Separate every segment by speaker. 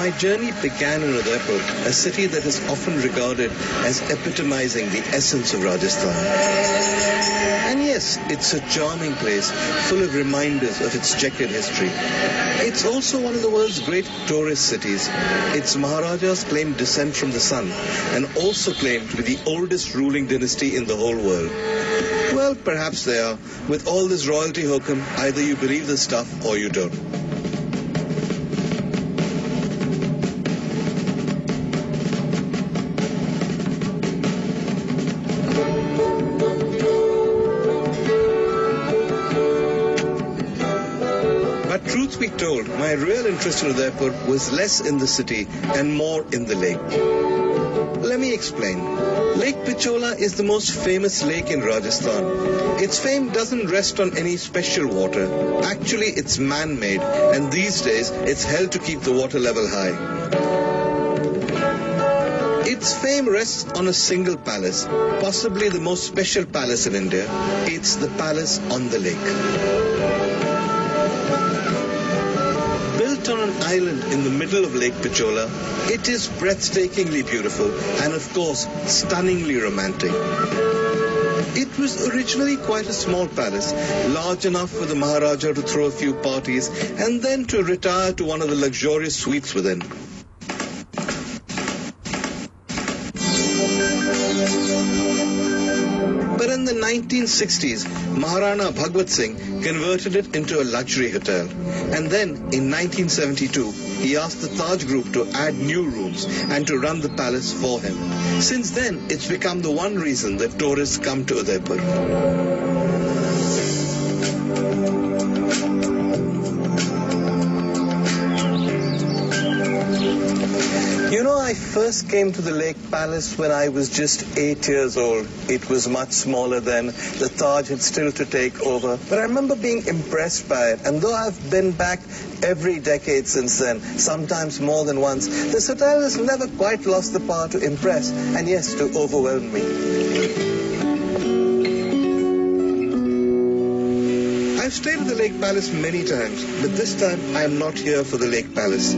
Speaker 1: My journey began in Udaipur, a city that is often regarded as epitomizing the essence of Rajasthan. And yes, it's a charming place, full of reminders of its checkered history. It's also one of the world's great tourist cities. Its Maharajas claim descent from the sun, and also claim to be the oldest ruling dynasty in the whole world. Well, perhaps they are. With all this royalty hokum, either you believe the stuff or you don't. But truth be told, my real interest in Udaipur was less in the city and more in the lake. Let me explain. Lake Pichola is the most famous lake in Rajasthan. Its fame doesn't rest on any special water. Actually, it's man-made, and these days it's held to keep the water level high. Its fame rests on a single palace, possibly the most special palace in India. It's the palace on the lake. Built on an island in the middle of Lake Pichola, it is breathtakingly beautiful and, of course, stunningly romantic. It was originally quite a small palace, large enough for the Maharaja to throw a few parties and then to retire to one of the luxurious suites within. But in the 1960s, Maharana Bhagwat Singh converted it into a luxury hotel. And then, in 1972, he asked the Taj Group to add new rooms and to run the palace for him. Since then, it's become the one reason that tourists come to Udaipur. You know, I first came to the Lake Palace when I was just 8 years old. It was much smaller then. The Taj had still to take over. But I remember being impressed by it. And though I've been back every decade since then, sometimes more than once, this hotel has never quite lost the power to impress and, yes, to overwhelm me. I've stayed at the Lake Palace many times, but this time I am not here for the Lake Palace.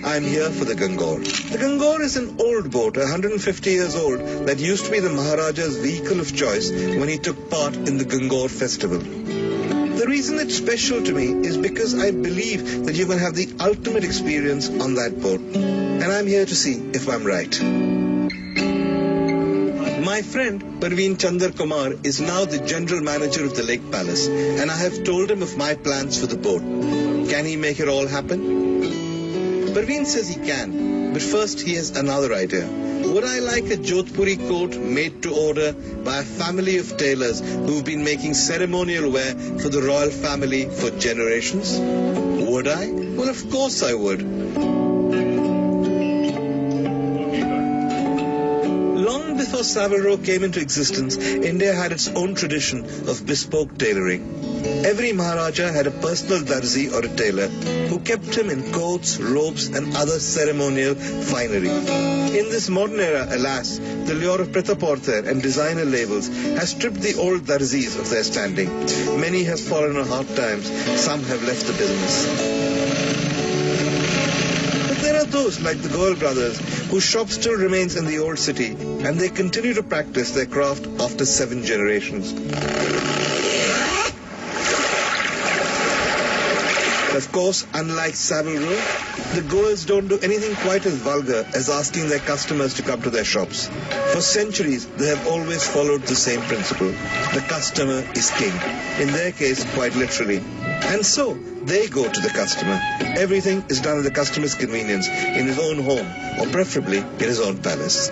Speaker 1: I'm here for the Gangaur. The Gangaur is an old boat, 150 years old, that used to be the Maharaja's vehicle of choice when he took part in the Gangaur festival. The reason it's special to me is because I believe that you can have the ultimate experience on that boat. And I'm here to see if I'm right. My friend Parveen Chandar Kumar is now the general manager of the Lake Palace, and I have told him of my plans for the boat. Can he make it all happen? Parveen says he can, but first he has another idea. Would I like a Jodhpuri coat made to order by a family of tailors who've been making ceremonial wear for the royal family for generations? Would I? Well, of course I would. Long before Savile Row came into existence, India had its own tradition of bespoke tailoring. Every Maharaja had a personal darzi or a tailor who kept him in coats, robes and other ceremonial finery. In this modern era, alas, the lure of pret-a-porter and designer labels has stripped the old darzis of their standing. Many have fallen on hard times, some have left the business. But there are those like the Goel brothers whose shop still remains in the old city and they continue to practice their craft after 7 generations. Of course, unlike Savile Row, the Goels don't do anything quite as vulgar as asking their customers to come to their shops. For centuries, they have always followed the same principle. The customer is king. In their case, quite literally. And so, they go to the customer. Everything is done at the customer's convenience, in his own home, or preferably in his own palace.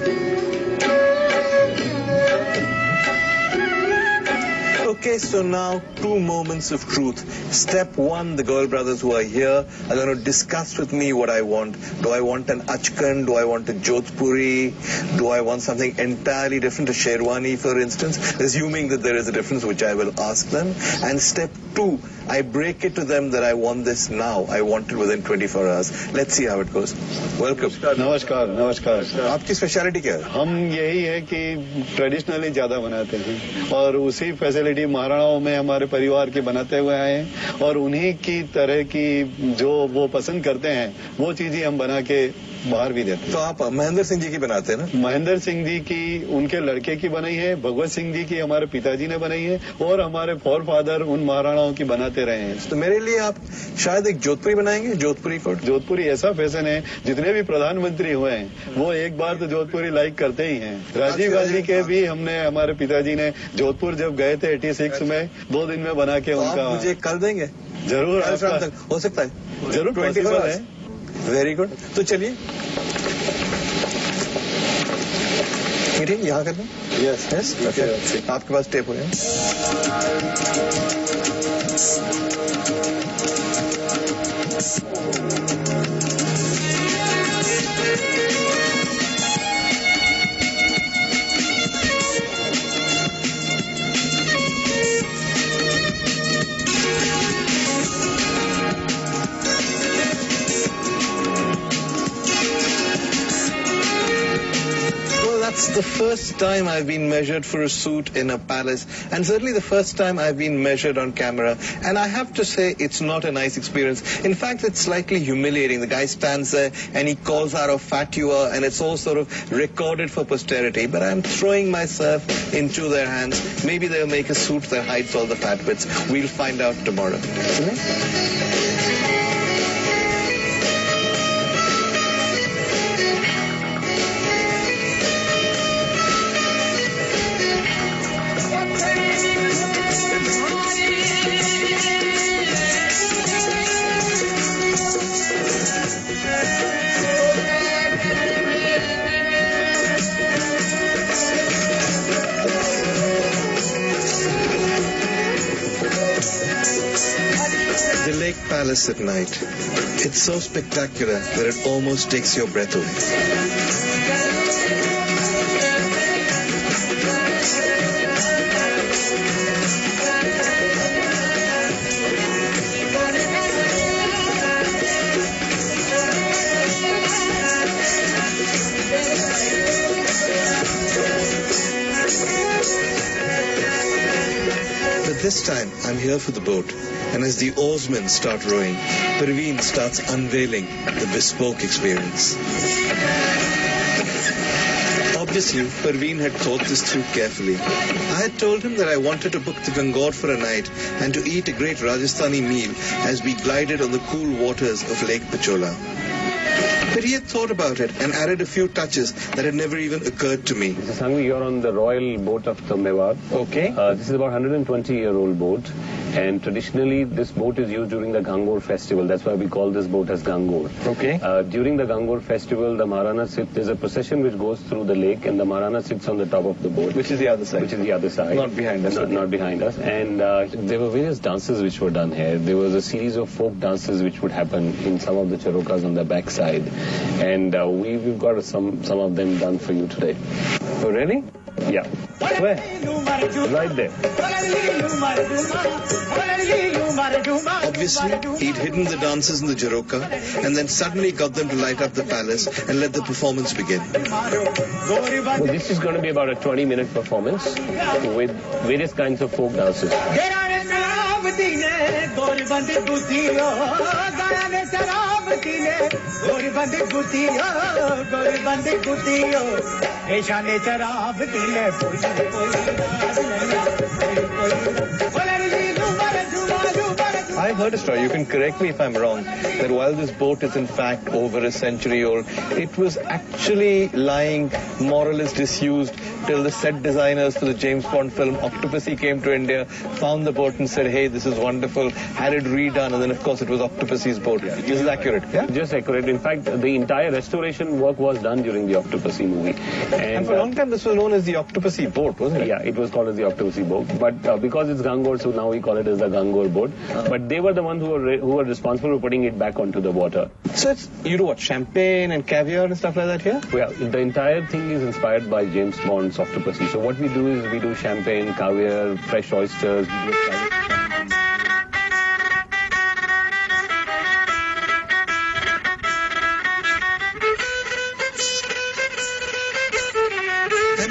Speaker 1: Okay, so now 2 moments of truth. Step 1, the Goel brothers who are here are going to discuss with me what I want. Do I want an achkan? Do I want a Jodhpuri? Do I want something entirely different, a sherwani for instance? Assuming that there is a difference, which I will ask them. And step 2, I break it to them that I want this now. I want it within 24 hours. Let's see how it goes. Welcome.
Speaker 2: नमस्कार नमस्कार।
Speaker 1: आपकी speciality क्या है?
Speaker 2: हम यही है कि traditionally ज्यादा बनाते हैं और उसी फैसिलिटी महाराणाओं में हमारे परिवार के बनाते हुए आए हैं और उन्हीं की तरह की जो वो पसंद करते हैं वो चीजें हम बना के बाहर भी देते हैं।
Speaker 1: तो आप महेंद्र सिंह जी की बनाते हैं ना?
Speaker 2: महेंद्र सिंह जी की उनके लड़के की बनाई है, भगवत सिंह जी की हमारे पिताजी ने बनाई है और हमारे फोर फादर उन महाराणाओं की बनाते रहे हैं।
Speaker 1: तो मेरे लिए आप शायद एक जोधपुरी बनाएंगे, जोधपुरी कोट।
Speaker 2: जोधपुरी ऐसा फैशन है, जितने भी प्रधानमंत्री हुए हैं वो एक बार तो जोधपुरी लाइक करते ही हैं। राजीव गांधी के भी हमने, हमारे पिताजी ने जोधपुर जब गए थे 86 में 2 दिन में बना के उनका।
Speaker 1: आप मुझे कल देंगे?
Speaker 2: जरूर,
Speaker 1: हो सकता है?
Speaker 2: जरूर पॉसिबल है।
Speaker 1: Very good. तो चलिए मीटिंग यहाँ कर दें।
Speaker 2: यस यस,
Speaker 1: आपके पास टेप हो गया? That's the first time I've been measured for a suit in a palace, and certainly the first time I've been measured on camera, and I have to say it's not a nice experience. In fact, it's slightly humiliating. The guy stands there and he calls out how fat you are, and it's all sort of recorded for posterity, but I'm throwing myself into their hands. Maybe they'll make a suit that hides all the fat bits. We'll find out tomorrow. The Lake Palace at night. It's so spectacular that it almost takes your breath away. But this time, I'm here for the boat. And as the oarsmen start rowing, Parveen starts unveiling the bespoke experience. Obviously, Parveen had thought this through carefully. I had told him that I wanted to book the Gangor for a night and to eat a great Rajasthani meal as we glided on the cool waters of Lake Pichola. But he had thought about it and added a few touches that had never even occurred to me.
Speaker 3: Vir Sanghvi, you're on the royal boat of the Mewar.
Speaker 1: Okay.
Speaker 3: This is about 120-year-old boat, and traditionally this boat is used during the Gangor festival. That's why we call this boat as Gangor.
Speaker 1: Okay.
Speaker 3: During the Gangor festival, the Maharana sits, there's a procession which goes through the lake, and the Maharana sits on the top of the boat.
Speaker 1: Which is the other side?
Speaker 3: Which is the other side.
Speaker 1: Not behind us.
Speaker 3: Not behind us. And there were various dances which were done here. There was a series of folk dances which would happen in some of the charokas on the backside. And we've got some of them done for you today.
Speaker 1: Oh, really?
Speaker 3: Yeah.
Speaker 1: Where?
Speaker 3: Right there.
Speaker 1: Obviously, he'd hidden the dancers in the Jaroka and then suddenly got them to light up the palace and let the performance begin.
Speaker 3: Well, this is going to be about a 20-minute performance with various kinds of folk dances.
Speaker 1: I heard a story, you can correct me if I'm wrong, that while this boat is in fact over a century old, it was actually lying more or less disused till the set designers for the James Bond film Octopussy came to India, found the boat and said, hey, this is wonderful, had it redone, and then of course it was Octopussy's boat. Yeah. This is accurate, yeah?
Speaker 3: Just accurate. In fact, the entire restoration work was done during the Octopussy movie.
Speaker 1: And for a long time this was known as the Octopussy boat, wasn't it?
Speaker 3: Yeah, it was called as the Octopussy boat. But because it's Gangor, so now we call it as the Gangor boat. But they were the ones who were responsible for putting it back onto the water.
Speaker 1: So it's, you do what, champagne and caviar and stuff like that here?
Speaker 3: Well, the entire thing is inspired by James Bond's Octopussy. So what we do is we do champagne, caviar, fresh oysters.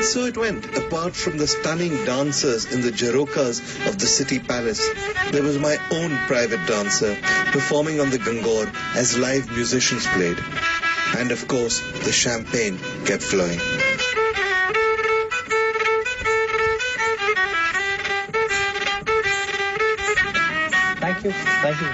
Speaker 1: So it went. Apart from the stunning dancers in the jarokas of the city palace, there was my own private dancer performing on the gangor as live musicians played. And of course, the champagne kept flowing.
Speaker 4: Thank you. Thank you.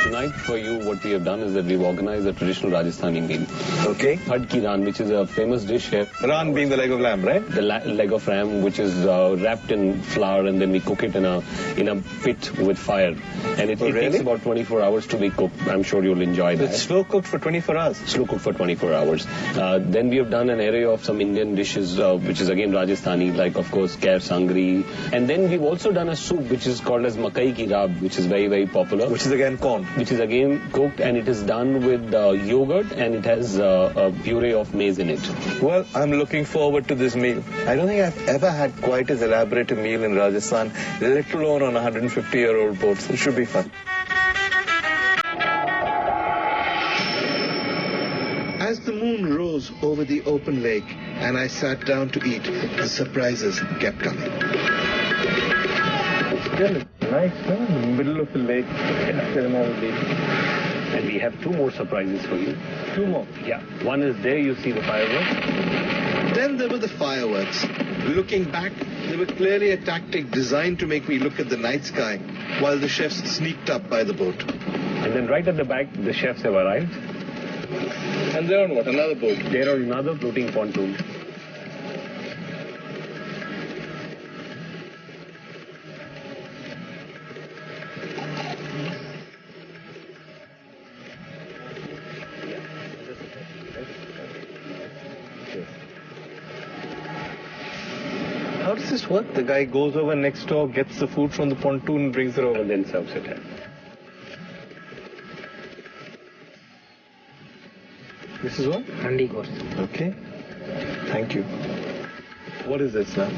Speaker 3: Tonight for you, what we have done is that we've organized a traditional Rajasthani meal.
Speaker 4: Okay.
Speaker 3: Had ki ran, which is a famous dish here.
Speaker 4: Ran being the leg of lamb, right?
Speaker 3: The leg of ram, which is wrapped in flour, and then we cook it in a pit with fire. And it
Speaker 4: really?
Speaker 3: takes about 24 hours to be cooked. I'm sure you'll enjoy that.
Speaker 4: It's slow cooked for 24 hours.
Speaker 3: Slow cooked for 24 hours. Then we have done an array of some Indian dishes, which is again Rajasthani, like of course Vir Sanghvi. And then we've also done a soup which is called as makai ki rab, which is very, very popular.
Speaker 4: Which is again corn.
Speaker 3: Which is again cooked, and it is done with yogurt, and it has a puree of maize in it.
Speaker 4: Well, I'm looking forward to this meal. I don't think I've ever had quite as elaborate a meal in Rajasthan, let alone on a 150-year-old boat. So it should be fun.
Speaker 1: As the moon rose over the open lake and I sat down to eat, the surprises kept coming.
Speaker 4: Still nice, in the middle of the lake.
Speaker 3: And we have two more surprises for you.
Speaker 4: Two more.
Speaker 3: Yeah. One is there, you see the fireworks.
Speaker 1: Then there were the fireworks. Looking back, they were clearly a tactic designed to make me look at the night sky while the chefs sneaked up by the boat.
Speaker 3: And then right at the back, the chefs have arrived.
Speaker 4: And they're on what? Another boat?
Speaker 3: They're on another floating pontoon.
Speaker 4: How does this work? The guy goes over next door, gets the food from the pontoon and brings it over.
Speaker 3: And then serves it.
Speaker 4: This is what?
Speaker 5: Handi gosht.
Speaker 4: Okay. Thank you. What is this now?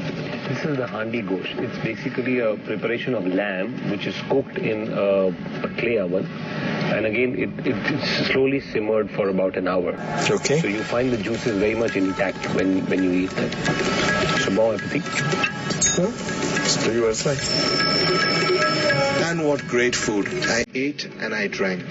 Speaker 3: This is the handi gosht. It's basically a preparation of lamb which is cooked in a clay oven. And again, it's slowly simmered for about an hour.
Speaker 4: Okay.
Speaker 3: So you find the juices very much intact when you eat them. So bon appetit.
Speaker 4: Let's do yours like.
Speaker 1: And what great food. I ate and I drank.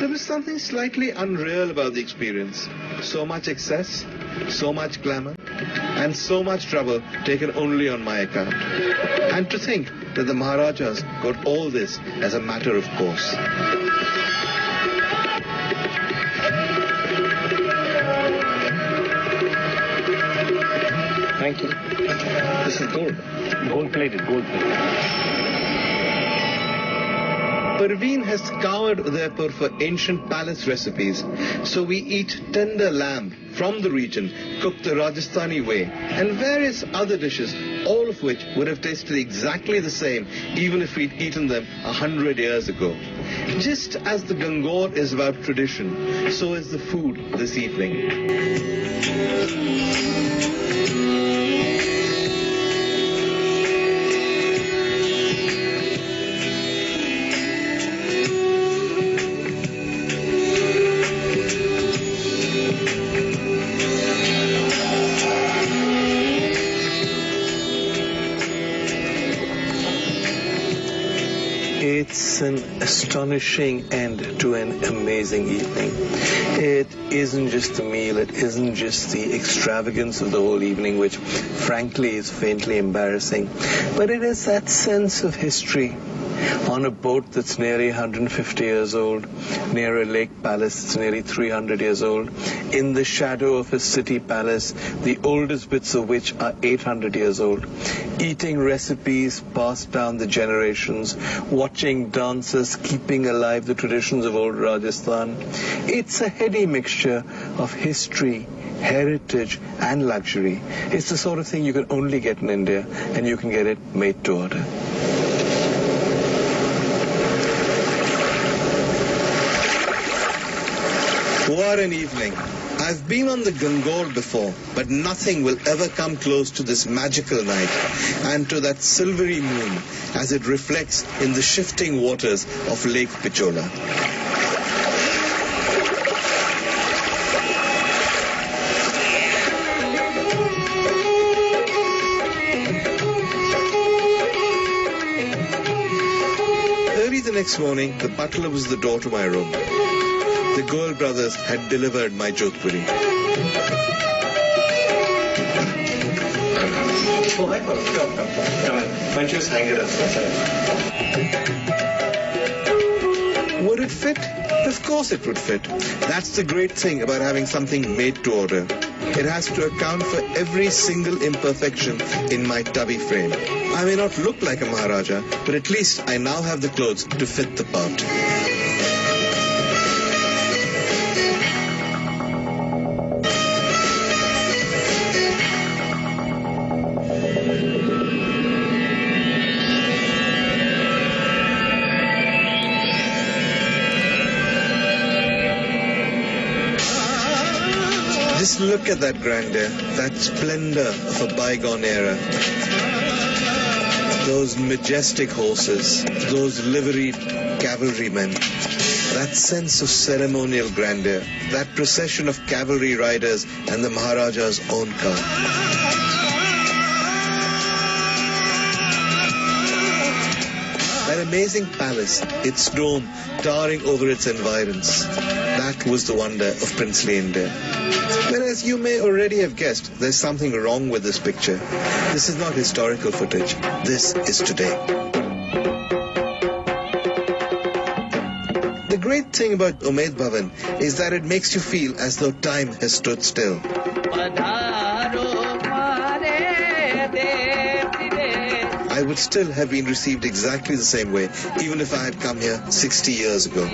Speaker 1: There was something slightly unreal about the experience. So much excess, so much glamour, and so much trouble taken only on my account. And to think that the Maharajas got all this as a matter of course.
Speaker 4: Thank you. This is gold.
Speaker 3: Gold plated.
Speaker 1: Parveen has scoured Udaipur for ancient palace recipes, so we eat tender lamb from the region, cooked the Rajasthani way, and various other dishes, all of which would have tasted exactly the same even if we'd eaten them 100 years ago. Just as the gangor is about tradition, so is the food this evening.
Speaker 4: It's an astonishing end to an amazing evening. It isn't just the meal, it isn't just the extravagance of the whole evening, which frankly is faintly embarrassing, but it is that sense of history on a boat that's nearly 150 years old, near a lake palace that's nearly 300 years old, in the shadow of a city palace, the oldest bits of which are 800 years old, eating recipes passed down the generations, watching dancers keeping alive the traditions of old Rajasthan. It's a heady mixture of history, heritage and luxury. It's the sort of thing you can only get in India, and you can get it made to order.
Speaker 1: What an evening. I've been on the Gangor before, but nothing will ever come close to this magical night and to that silvery moon as it reflects in the shifting waters of Lake Pichola. Early the next morning, the butler was at the door to my room. The Goel brothers had delivered my Jodhpuri.
Speaker 4: Oh, hi, Paul. Come. Why don't you just hang it up?
Speaker 1: Would it fit? Of course it would fit. That's the great thing about having something made to order. It has to account for every single imperfection in my tubby frame. I may not look like a Maharaja, but at least I now have the clothes to fit the part. Just look at that grandeur, that splendor of a bygone era. Those majestic horses, those liveried cavalrymen, that sense of ceremonial grandeur, that procession of cavalry riders and the Maharaja's own car. That amazing palace, its dome towering over its environs. That was the wonder of princely India. Whereas you may already have guessed, there's something wrong with this picture. This is not historical footage. This is today. The great thing about Umaid Bhavan is that it makes you feel as though time has stood still. I would still have been received exactly the same way, even if I had come here 60 years ago.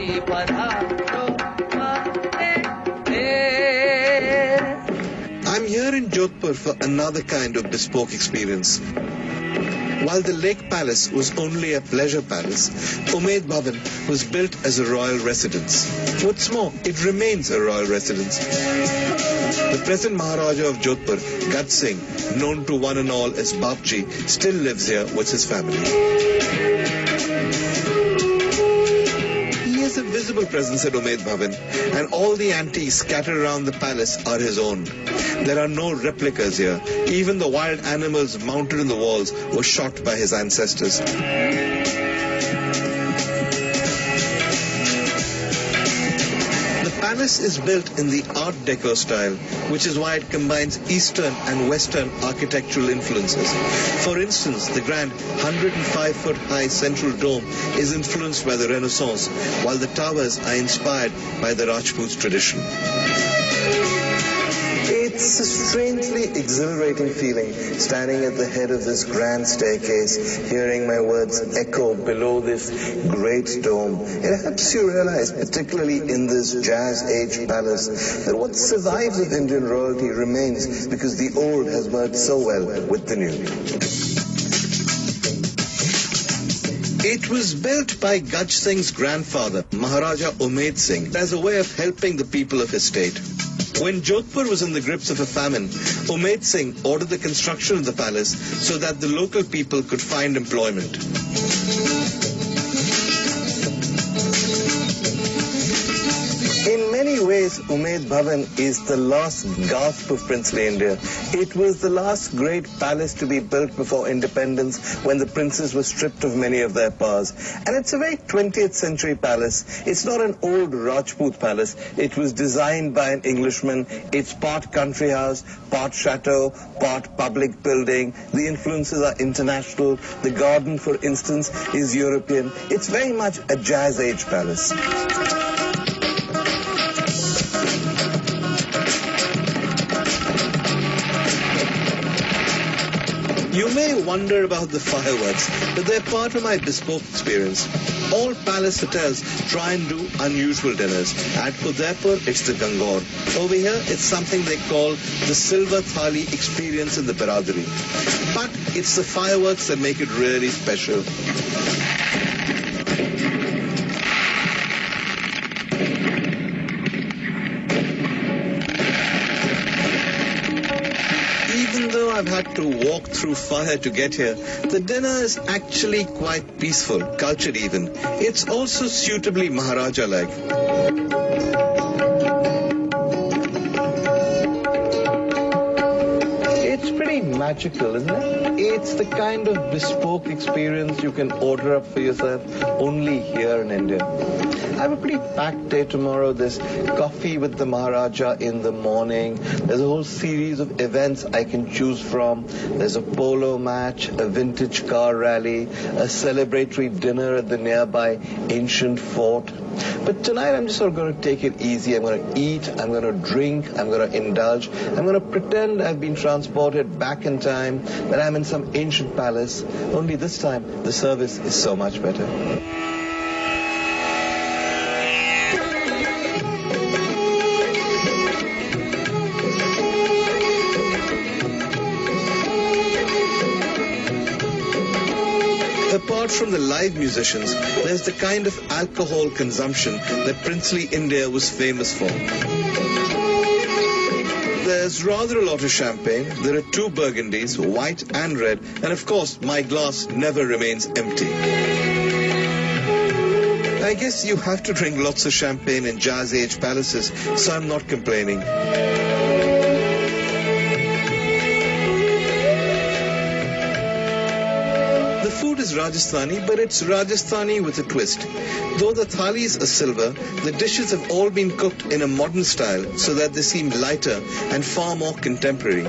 Speaker 1: I'm here in Jodhpur for another kind of bespoke experience. While the Lake Palace was only a pleasure palace, Umaid Bhavan was built as a royal residence. What's more, it remains a royal residence. The present Maharaja of Jodhpur, Gaj Singh, known to one and all as Bapji, still lives here with his family. He has a visible presence at Umaid Bhavan, and all the antiques scattered around the palace are his own. There are no replicas here. Even the wild animals mounted in the walls were shot by his ancestors. The palace is built in the Art Deco style, which is why it combines Eastern and Western architectural influences. For instance, the grand 105-foot-high central dome is influenced by the Renaissance, while the towers are inspired by the Rajput tradition. It's a strangely exhilarating feeling standing at the head of this grand staircase, hearing my words echo below this great dome. It helps you realize, particularly in this jazz age palace, that what survives of Indian royalty remains because the old has merged so well with the new. It was built by Gaj Singh's grandfather, Maharaja Umaid Singh, as a way of helping the people of his state. When Jodhpur was in the grips of a famine, Umaid Singh ordered the construction of the palace so that the local people could find employment. In many ways, Umaid Bhavan is the last gasp of princely India. It was the last great palace to be built before independence, when the princes were stripped of many of their powers. And it's a very 20th century palace. It's not an old Rajput palace. It was designed by an Englishman. It's part country house, part chateau, part public building. The influences are international. The garden, for instance, is European. It's very much a jazz age palace. You may wonder about the fireworks, but they're part of my bespoke experience. All palace hotels try and do unusual dinners. At Udaipur, it's the Gangor. Over here, it's something they call the Silver Thali experience in the Biradari. But it's the fireworks that make it really special. I've had to walk through fire to get here, the dinner is actually quite peaceful, cultured even. It's also suitably Maharaja-like.
Speaker 4: It's pretty magical, isn't it? It's the kind of bespoke experience you can order up for yourself only here in India. I have a pretty packed day tomorrow. There's coffee with the Maharaja in the morning. There's a whole series of events I can choose from. There's a polo match, a vintage car rally, a celebratory dinner at the nearby ancient fort. But tonight I'm just sort of going to take it easy. I'm going to eat, I'm going to drink, I'm going to indulge. I'm going to pretend I've been transported back in time, that I'm in some ancient palace. Only this time the service is so much better.
Speaker 1: Apart from the live musicians, there's the kind of alcohol consumption that princely India was famous for. There's rather a lot of champagne. There are 2 burgundies, white and red, and of course my glass never remains empty. I guess you have to drink lots of champagne in Jazz Age palaces, so I'm not complaining. The food is Rajasthani, but it's Rajasthani with a twist. Though the thalis are silver, the dishes have all been cooked in a modern style so that they seem lighter and far more contemporary.